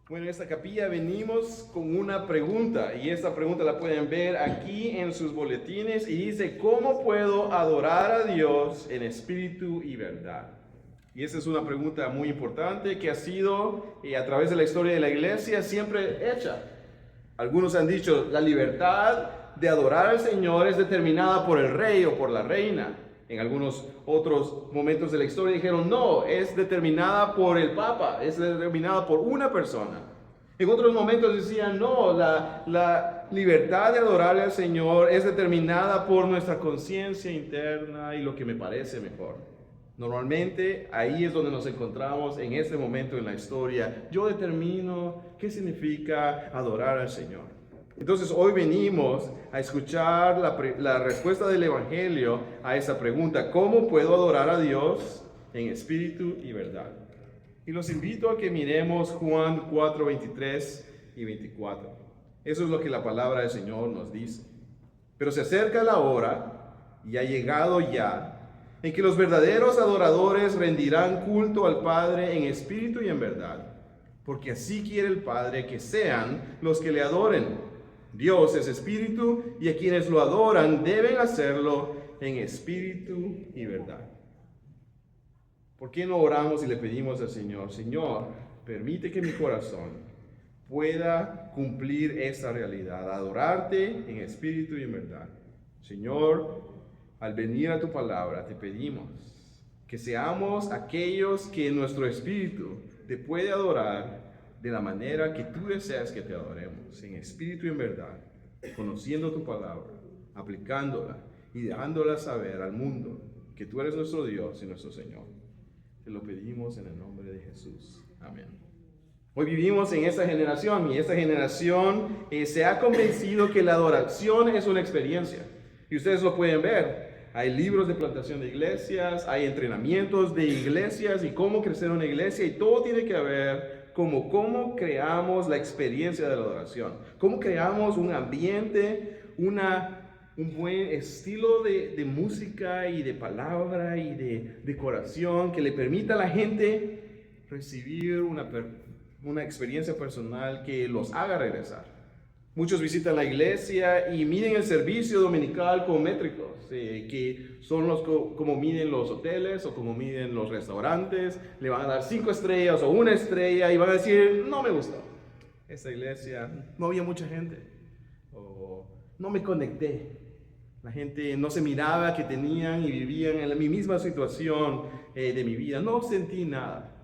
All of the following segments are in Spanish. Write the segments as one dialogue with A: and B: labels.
A: Bueno, en esta capilla venimos con una pregunta y esta pregunta la pueden ver aquí en sus boletines y dice, ¿cómo puedo adorar a Dios en espíritu y verdad? Y esa es una pregunta muy importante que ha sido a través de la historia de la iglesia siempre hecha. Algunos han dicho, la libertad de adorar al Señor es determinada por el rey o por la reina. En algunos otros momentos de la historia dijeron, no, es determinada por el Papa, es determinada por una persona. En otros momentos decían, no, la libertad de adorar al Señor es determinada por nuestra conciencia interna y lo que me parece mejor. Normalmente ahí es donde nos encontramos en este momento en la historia. Yo determino qué significa adorar al Señor. Entonces hoy venimos a escuchar la respuesta del Evangelio a esa pregunta. ¿Cómo puedo adorar a Dios en espíritu y verdad? Y los invito a que miremos Juan 4, 23 y 24. Eso es lo que la palabra del Señor nos dice. Pero se acerca la hora, y ha llegado ya, en que los verdaderos adoradores rendirán culto al Padre en espíritu y en verdad. Porque así quiere el Padre que sean los que le adoren. Dios es espíritu y a quienes lo adoran deben hacerlo en espíritu y verdad. ¿Por qué no oramos y le pedimos al Señor, Señor, permite que mi corazón pueda cumplir esta realidad, adorarte en espíritu y en verdad? Señor, al venir a tu palabra te pedimos que seamos aquellos que nuestro espíritu te puede adorar de la manera que tú deseas que te adoremos, en espíritu y en verdad, conociendo tu palabra, aplicándola y dejándola saber al mundo que tú eres nuestro Dios y nuestro Señor. Te lo pedimos en el nombre de Jesús. Amén. Hoy vivimos en esta generación y esta generación se ha convencido que la adoración es una experiencia. Y ustedes lo pueden ver. Hay libros de plantación de iglesias, hay entrenamientos de iglesias y cómo crecer una iglesia y todo tiene que ver cómo creamos la experiencia de la adoración, cómo creamos un ambiente, un buen estilo de música y de palabra y de decoración que le permita a la gente recibir una experiencia personal que los haga regresar. Muchos visitan la iglesia y miden el servicio dominical con métricos, que son como miden los hoteles o como miden los restaurantes. Le van a dar 5 estrellas o 1 estrella y van a decir, no me gustó. Esta iglesia no había mucha gente. O no me conecté. La gente no se miraba que tenían y vivían en mi misma situación de mi vida. No sentí nada.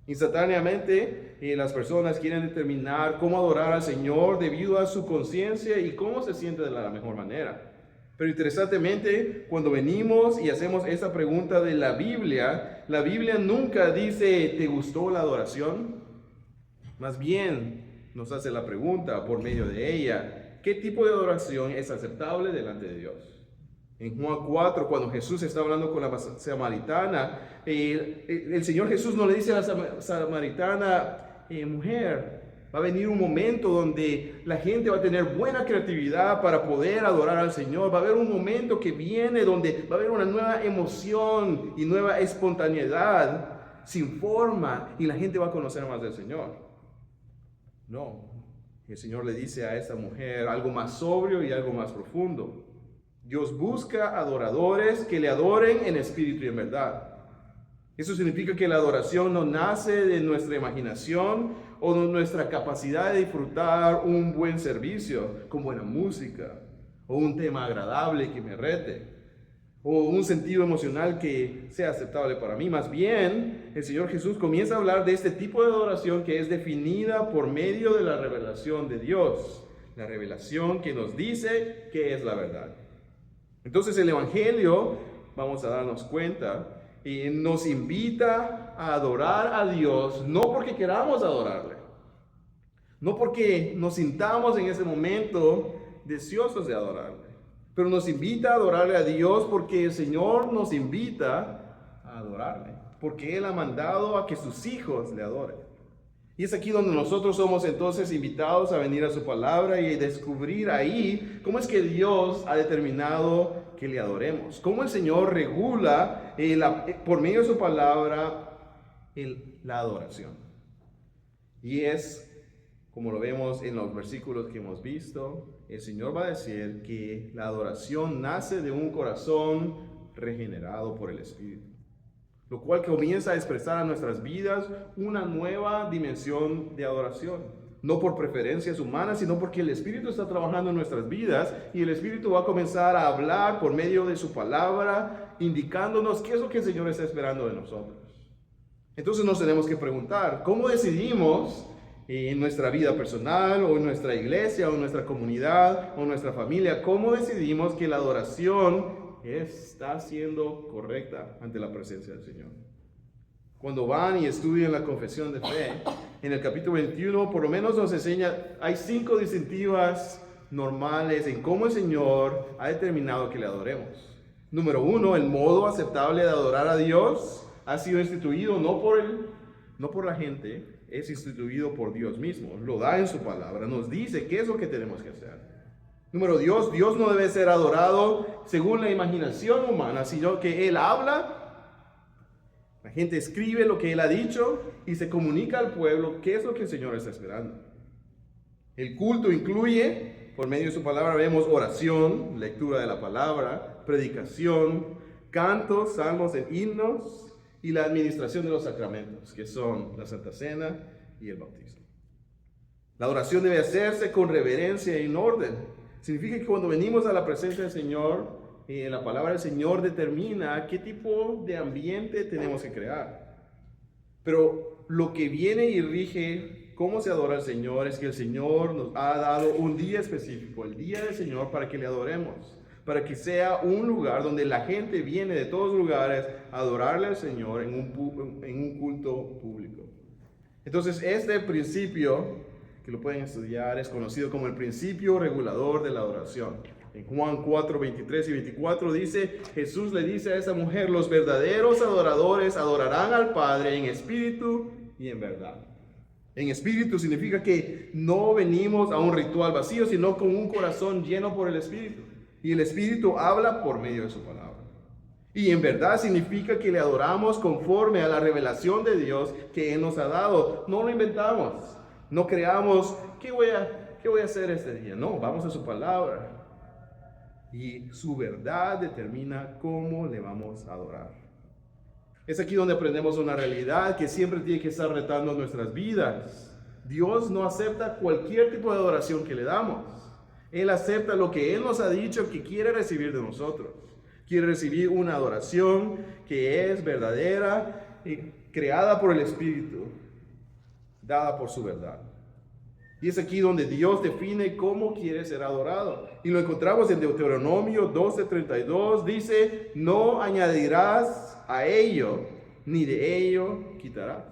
A: Instantáneamente, las personas quieren determinar cómo adorar al Señor debido a su conciencia y cómo se siente de la mejor manera. Pero interesantemente, cuando venimos y hacemos esta pregunta de la Biblia nunca dice, ¿te gustó la adoración? Más bien, nos hace la pregunta por medio de ella, ¿qué tipo de adoración es aceptable delante de Dios? En Juan 4, cuando Jesús está hablando con la samaritana, el Señor Jesús no le dice a la samaritana, mujer, va a venir un momento donde la gente va a tener buena creatividad para poder adorar al Señor. Va a haber un momento que viene donde va a haber una nueva emoción y nueva espontaneidad sin forma y la gente va a conocer más del Señor. No, el Señor le dice a esta mujer algo más sobrio y algo más profundo. Dios busca adoradores que le adoren en espíritu y en verdad. Eso significa que la adoración no nace de nuestra imaginación o de nuestra capacidad de disfrutar un buen servicio con buena música o un tema agradable que me rete o un sentido emocional que sea aceptable para mí. Más bien, el Señor Jesús comienza a hablar de este tipo de adoración que es definida por medio de la revelación de Dios, la revelación que nos dice qué es la verdad. Entonces el Evangelio, vamos a darnos cuenta, nos invita a adorar a Dios, no porque queramos adorarle, no porque nos sintamos en ese momento deseosos de adorarle, pero nos invita a adorarle a Dios porque el Señor nos invita a adorarle, porque Él ha mandado a que sus hijos le adoren. Y es aquí donde nosotros somos entonces invitados a venir a su palabra y descubrir ahí cómo es que Dios ha determinado que le adoremos. Cómo el Señor regula por medio de su palabra la adoración. Y es como lo vemos en los versículos que hemos visto, el Señor va a decir que la adoración nace de un corazón regenerado por el Espíritu, lo cual comienza a expresar a nuestras vidas una nueva dimensión de adoración. No por preferencias humanas, sino porque el Espíritu está trabajando en nuestras vidas y el Espíritu va a comenzar a hablar por medio de su palabra, indicándonos qué es lo que el Señor está esperando de nosotros. Entonces nos tenemos que preguntar, ¿cómo decidimos en nuestra vida personal o en nuestra iglesia o en nuestra comunidad o en nuestra familia, cómo decidimos que la adoración está siendo correcta ante la presencia del Señor? Cuando van y estudian la confesión de fe, en el capítulo 21 por lo menos nos enseña, hay 5 distintivas normales en cómo el Señor ha determinado que le adoremos. Número 1, el modo aceptable de adorar a Dios ha sido instituido no por la gente, es instituido por Dios mismo. Lo da en su palabra, nos dice qué es lo que tenemos que hacer. Número 2, Dios no debe ser adorado según la imaginación humana, sino que Él habla. La gente escribe lo que Él ha dicho y se comunica al pueblo qué es lo que el Señor está esperando. El culto incluye, por medio de su palabra, vemos oración, lectura de la palabra, predicación, cantos, salmos e himnos y la administración de los sacramentos, que son la Santa Cena y el bautismo. La oración debe hacerse con reverencia y en orden. Significa que cuando venimos a la presencia del Señor, la palabra del Señor determina qué tipo de ambiente tenemos que crear. Pero lo que viene y rige cómo se adora al Señor es que el Señor nos ha dado un día específico, el día del Señor, para que le adoremos, para que sea un lugar donde la gente viene de todos lugares a adorarle al Señor en un culto público. Entonces, este principio, que lo pueden estudiar, es conocido como el principio regulador de la adoración. En Juan 4, 23 y 24 dice, Jesús le dice a esa mujer, los verdaderos adoradores adorarán al Padre en espíritu y en verdad. En espíritu significa que no venimos a un ritual vacío, sino con un corazón lleno por el Espíritu. Y el Espíritu habla por medio de su palabra. Y en verdad significa que le adoramos conforme a la revelación de Dios que Él nos ha dado. No lo inventamos, no creamos, ¿qué voy a hacer este día? No, vamos a su palabra. Y su verdad determina cómo le vamos a adorar. Es aquí donde aprendemos una realidad que siempre tiene que estar retando nuestras vidas. Dios no acepta cualquier tipo de adoración que le damos. Él acepta lo que Él nos ha dicho que quiere recibir de nosotros. Quiere recibir una adoración que es verdadera, creada por el Espíritu, dada por su verdad. Y es aquí donde Dios define cómo quiere ser adorado. Y lo encontramos en Deuteronomio 12:32. Dice, no añadirás a ello, ni de ello quitarás.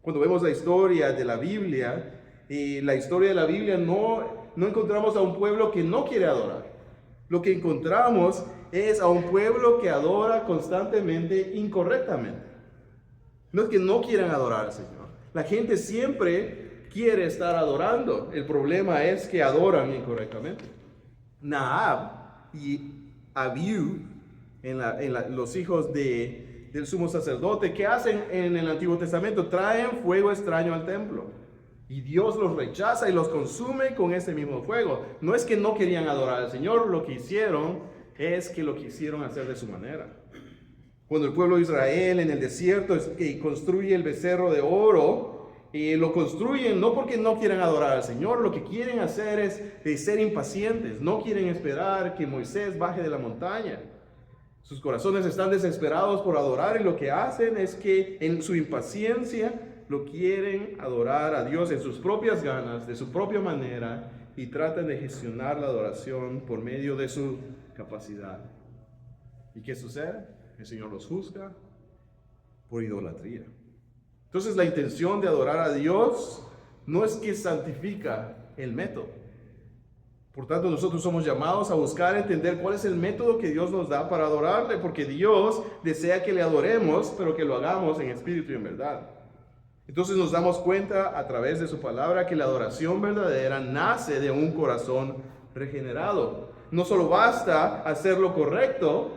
A: Cuando vemos la historia de la Biblia, no encontramos a un pueblo que no quiere adorar. Lo que encontramos es a un pueblo que adora constantemente, incorrectamente. No es que no quieran adorar al Señor. La gente siempre quiere estar adorando. El problema es que adoran incorrectamente. Naab y Abiú, los hijos del sumo sacerdote, ¿qué hacen en el Antiguo Testamento? Traen fuego extraño al templo. Y Dios los rechaza y los consume con ese mismo fuego. No es que no querían adorar al Señor, lo que hicieron es que lo quisieron hacer de su manera. Cuando el pueblo de Israel en el desierto construye el becerro de oro, lo construyen no porque no quieran adorar al Señor, lo que quieren hacer es ser impacientes, no quieren esperar que Moisés baje de la montaña. Sus corazones están desesperados por adorar y lo que hacen es que en su impaciencia lo quieren adorar a Dios en sus propias ganas, de su propia manera, y tratan de gestionar la adoración por medio de su capacidad. ¿Y qué sucede? El Señor los juzga por idolatría. Entonces la intención de adorar a Dios no es que santifica el método. Por tanto, nosotros somos llamados a buscar entender cuál es el método que Dios nos da para adorarle, porque Dios desea que le adoremos, pero que lo hagamos en espíritu y en verdad. Entonces nos damos cuenta a través de su palabra que la adoración verdadera nace de un corazón regenerado. No solo basta hacer lo correcto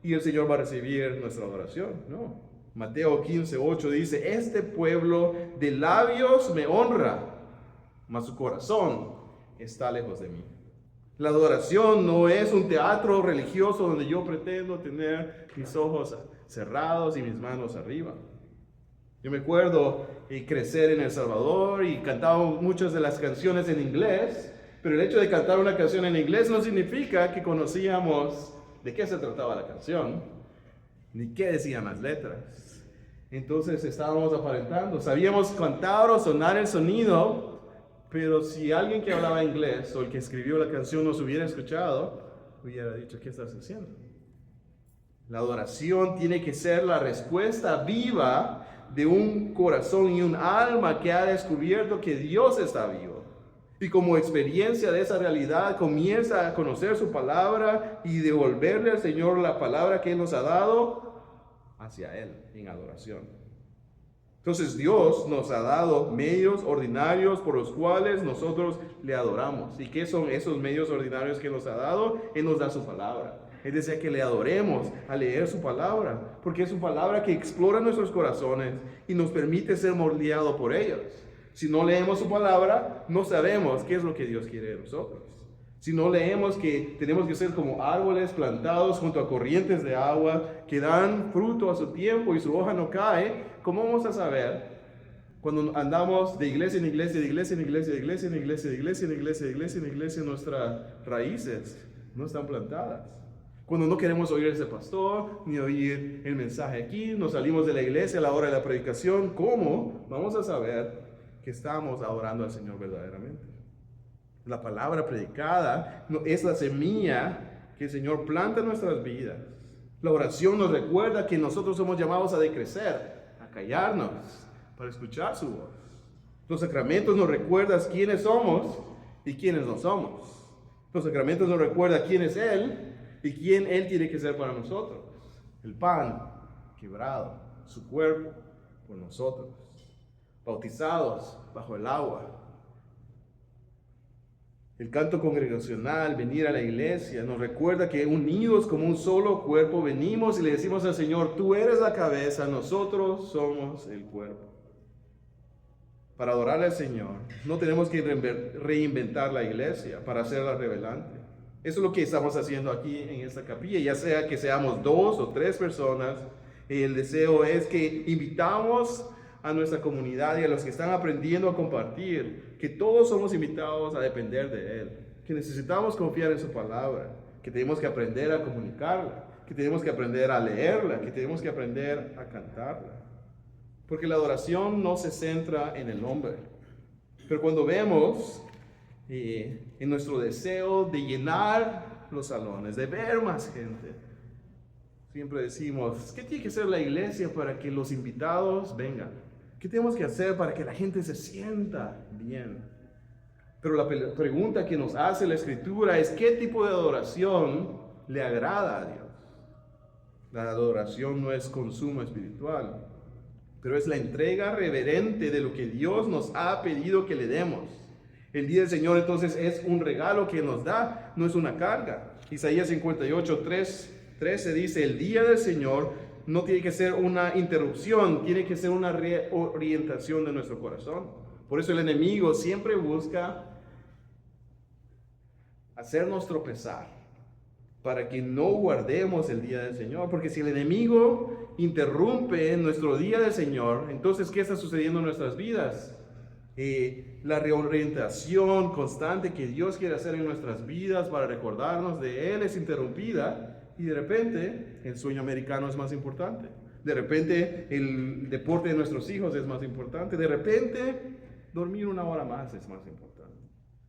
A: y el Señor va a recibir nuestra adoración, no. Mateo 15:8 dice, este pueblo de labios me honra, mas su corazón está lejos de mí. La adoración no es un teatro religioso donde yo pretendo tener mis ojos cerrados y mis manos arriba. Yo me acuerdo crecer en El Salvador y cantábamos muchas de las canciones en inglés, pero el hecho de cantar una canción en inglés no significa que conocíamos de qué se trataba la canción, ni qué decían las letras. Entonces estábamos aparentando, sabíamos cantar o sonar el sonido, pero si alguien que hablaba inglés o el que escribió la canción nos hubiera escuchado, hubiera dicho, ¿qué estás haciendo? La adoración tiene que ser la respuesta viva de un corazón y un alma que ha descubierto que Dios está vivo. Y como experiencia de esa realidad comienza a conocer su palabra y devolverle al Señor la palabra que Él nos ha dado hacia Él en adoración. Entonces Dios nos ha dado medios ordinarios por los cuales nosotros le adoramos. ¿Y qué son esos medios ordinarios que nos ha dado? Él nos da su palabra. Él desea que le adoremos al leer su palabra, porque es su palabra que explora nuestros corazones y nos permite ser moldeados por ellos. Si no leemos su palabra, no sabemos qué es lo que Dios quiere de nosotros. Si no leemos que tenemos que ser como árboles plantados junto a corrientes de agua que dan fruto a su tiempo y su hoja no cae, ¿cómo vamos a saber cuando andamos de iglesia en iglesia, de iglesia en iglesia, de iglesia en iglesia, de iglesia en iglesia, de iglesia en iglesia, nuestras raíces no están plantadas? Cuando no queremos oír a ese pastor, ni oír el mensaje aquí, nos salimos de la iglesia a la hora de la predicación, ¿cómo vamos a saber que estamos adorando al Señor verdaderamente? La palabra predicada es la semilla que el Señor planta en nuestras vidas. La oración nos recuerda que nosotros somos llamados a decrecer, a callarnos, para escuchar su voz. Los sacramentos nos recuerdan quiénes somos y quiénes no somos. Los sacramentos nos recuerdan quién es Él y quién Él tiene que ser para nosotros. El pan quebrado, su cuerpo por nosotros. Bautizados bajo el agua. El canto congregacional, venir a la iglesia, nos recuerda que unidos como un solo cuerpo venimos y le decimos al Señor, tú eres la cabeza, nosotros somos el cuerpo. Para adorar al Señor, no tenemos que reinventar la iglesia para hacerla relevante. Eso es lo que estamos haciendo aquí en esta capilla, ya sea que seamos 2 o 3 personas. El deseo es que invitamos a nuestra comunidad y a los que están aprendiendo a compartir, que todos somos invitados a depender de Él, que necesitamos confiar en su palabra, que tenemos que aprender a comunicarla, que tenemos que aprender a leerla, que tenemos que aprender a cantarla. Porque la adoración no se centra en el nombre. Pero cuando vemos en nuestro deseo de llenar los salones, de ver más gente, siempre decimos, ¿qué tiene que hacer la iglesia para que los invitados vengan? ¿Qué tenemos que hacer para que la gente se sienta bien? Pero la pregunta que nos hace la Escritura es, ¿qué tipo de adoración le agrada a Dios? La adoración no es consumo espiritual, pero es la entrega reverente de lo que Dios nos ha pedido que le demos. El día del Señor entonces es un regalo que nos da, no es una carga. Isaías 58:13 dice, el día del Señor no tiene que ser una interrupción, tiene que ser una reorientación de nuestro corazón. Por eso el enemigo siempre busca hacernos tropezar para que no guardemos el día del Señor. Porque si el enemigo interrumpe nuestro día del Señor, entonces ¿qué está sucediendo en nuestras vidas? La reorientación constante que Dios quiere hacer en nuestras vidas para recordarnos de Él es interrumpida. Y de repente, el sueño americano es más importante. De repente, el deporte de nuestros hijos es más importante. De repente, dormir 1 hora más es más importante.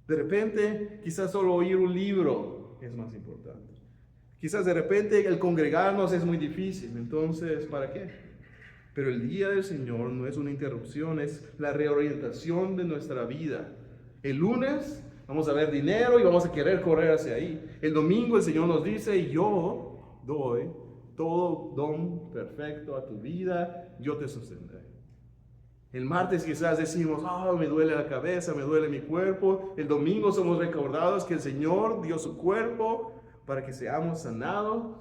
A: De repente, quizás solo oír un libro es más importante. Quizás de repente, el congregarnos es muy difícil. Entonces, ¿para qué? Pero el día del Señor no es una interrupción, es la reorientación de nuestra vida. El lunes vamos a ver dinero y vamos a querer correr hacia ahí. El domingo el Señor nos dice, yo doy todo don perfecto a tu vida, yo te sostendré. El martes quizás decimos, me duele la cabeza, me duele mi cuerpo. El domingo somos recordados que el Señor dio su cuerpo para que seamos sanados,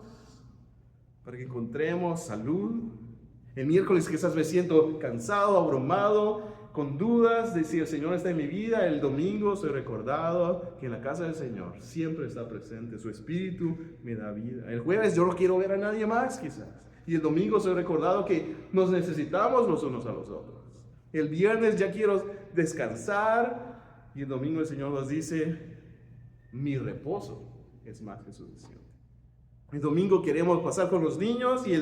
A: para que encontremos salud. El miércoles quizás me siento cansado, abrumado, con dudas de si el Señor está en mi vida, el domingo soy recordado que en la casa del Señor siempre está presente. Su Espíritu me da vida. El jueves yo no quiero ver a nadie más quizás. Y el domingo soy recordado que nos necesitamos los unos a los otros. El viernes ya quiero descansar. Y el domingo el Señor nos dice, mi reposo es más que suficiente. El domingo queremos pasar con los niños y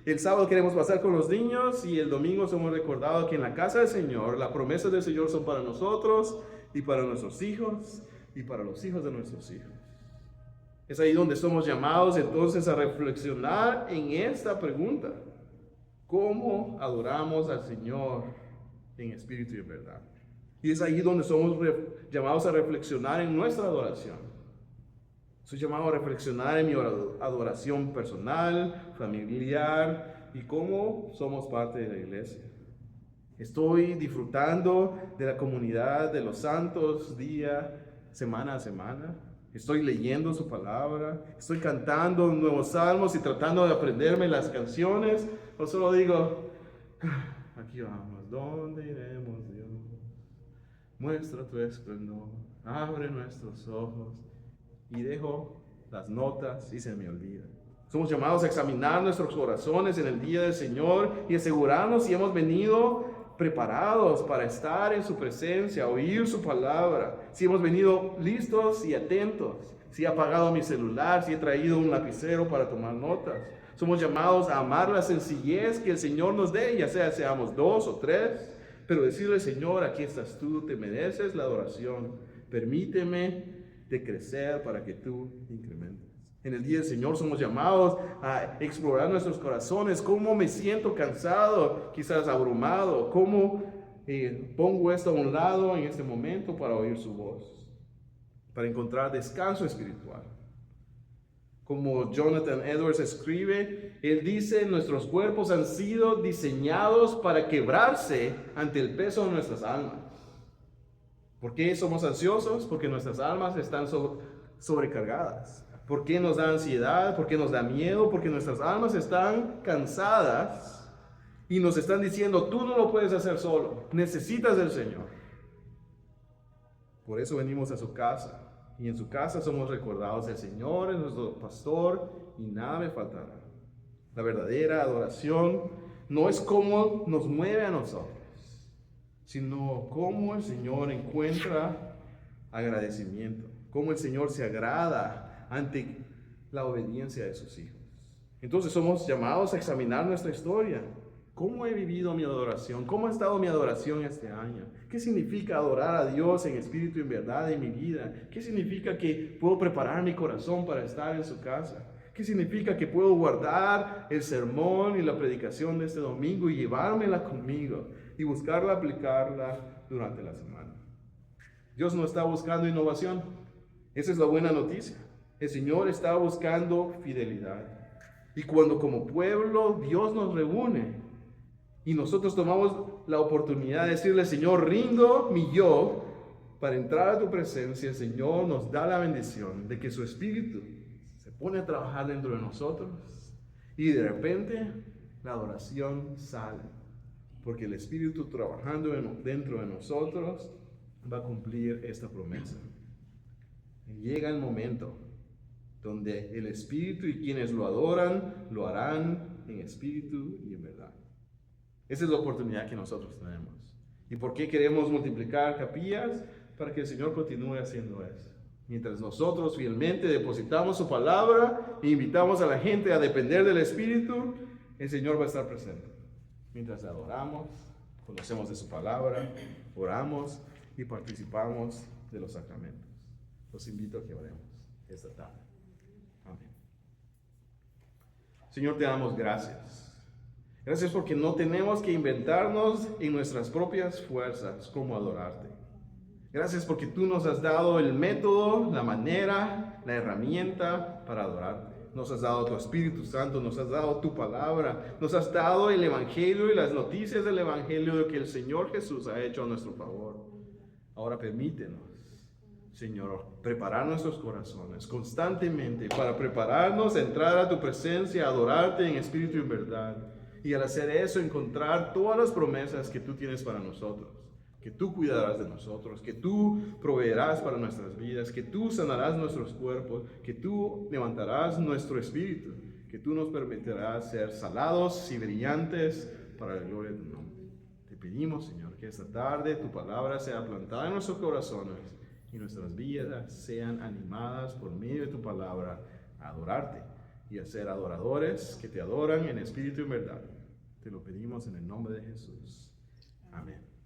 A: el sábado queremos pasar con los niños y el domingo somos recordados que en la casa del Señor las promesas del Señor son para nosotros y para nuestros hijos y para los hijos de nuestros hijos. Es ahí donde somos llamados entonces a reflexionar en esta pregunta. ¿Cómo adoramos al Señor en espíritu y en verdad? Y es ahí donde somos llamados a reflexionar en nuestra adoración. Soy llamado a reflexionar en mi adoración personal, familiar y cómo somos parte de la iglesia. Estoy disfrutando de la comunidad de los santos semana a semana. Estoy leyendo su palabra. Estoy cantando nuevos salmos y tratando de aprenderme las canciones. O solo digo, aquí vamos, ¿dónde iremos, Dios? Muestra tu esplendor, abre nuestros ojos. Y dejo las notas y se me olvida. Somos llamados a examinar nuestros corazones en el día del Señor y asegurarnos si hemos venido preparados para estar en su presencia, oír su palabra, si hemos venido listos y atentos, si he apagado mi celular, si he traído un lapicero para tomar notas. Somos llamados a amar la sencillez que el Señor nos dé, ya sea seamos 2 o 3, pero decirle, Señor, aquí estás tú, te mereces la adoración, permíteme de crecer para que tú incrementes. En el día del Señor somos llamados a explorar nuestros corazones, cómo me siento cansado, quizás abrumado, cómo pongo esto a un lado en este momento para oír su voz, para encontrar descanso espiritual. Como Jonathan Edwards escribe, él dice, nuestros cuerpos han sido diseñados para quebrarse ante el peso de nuestras almas. ¿Por qué somos ansiosos? Porque nuestras almas están sobrecargadas. ¿Por qué nos da ansiedad? ¿Por qué nos da miedo? Porque nuestras almas están cansadas y nos están diciendo, tú no lo puedes hacer solo, necesitas del Señor. Por eso venimos a su casa y en su casa somos recordados, el Señor es nuestro pastor y nada me faltará. La verdadera adoración no es cómo nos mueve a nosotros, sino cómo el Señor encuentra agradecimiento, cómo el Señor se agrada ante la obediencia de sus hijos. Entonces somos llamados a examinar nuestra historia. ¿Cómo he vivido mi adoración? ¿Cómo ha estado mi adoración este año? ¿Qué significa adorar a Dios en espíritu y en verdad en mi vida? ¿Qué significa que puedo preparar mi corazón para estar en su casa? ¿Qué significa que puedo guardar el sermón y la predicación de este domingo y llevármela conmigo y buscarla, aplicarla durante la semana? Dios no está buscando innovación. Esa es la buena noticia. El Señor está buscando fidelidad. Y cuando como pueblo Dios nos reúne y nosotros tomamos la oportunidad de decirle, Señor, rindo mi yo para entrar a tu presencia, el Señor nos da la bendición de que su Espíritu se pone a trabajar dentro de nosotros y de repente la adoración sale, porque el Espíritu trabajando dentro de nosotros va a cumplir esta promesa. Y llega el momento donde el Espíritu y quienes lo adoran, lo harán en espíritu y en verdad. Esa es la oportunidad que nosotros tenemos. ¿Y por qué queremos multiplicar capillas? Para que el Señor continúe haciendo eso. Mientras nosotros fielmente depositamos su palabra e invitamos a la gente a depender del Espíritu, el Señor va a estar presente. Mientras adoramos, conocemos de su palabra, oramos y participamos de los sacramentos. Los invito a que oremos esta tarde. Amén. Señor, te damos gracias. Gracias porque no tenemos que inventarnos en nuestras propias fuerzas cómo adorarte. Gracias porque tú nos has dado el método, la manera, la herramienta para adorarte. Nos has dado tu Espíritu Santo, nos has dado tu palabra, nos has dado el Evangelio y las noticias del Evangelio de que el Señor Jesús ha hecho a nuestro favor. Ahora permítenos, Señor, preparar nuestros corazones constantemente para prepararnos a entrar a tu presencia, a adorarte en espíritu y en verdad. Y al hacer eso, encontrar todas las promesas que tú tienes para nosotros. que tú cuidarás de nosotros, que tú proveerás para nuestras vidas, que tú sanarás nuestros cuerpos, que tú levantarás nuestro espíritu, que tú nos permitirás ser salados y brillantes para la gloria de tu nombre. Te pedimos, Señor, que esta tarde tu palabra sea plantada en nuestros corazones y nuestras vidas sean animadas por medio de tu palabra a adorarte y a ser adoradores que te adoran en espíritu y en verdad. Te lo pedimos en el nombre de Jesús. Amén.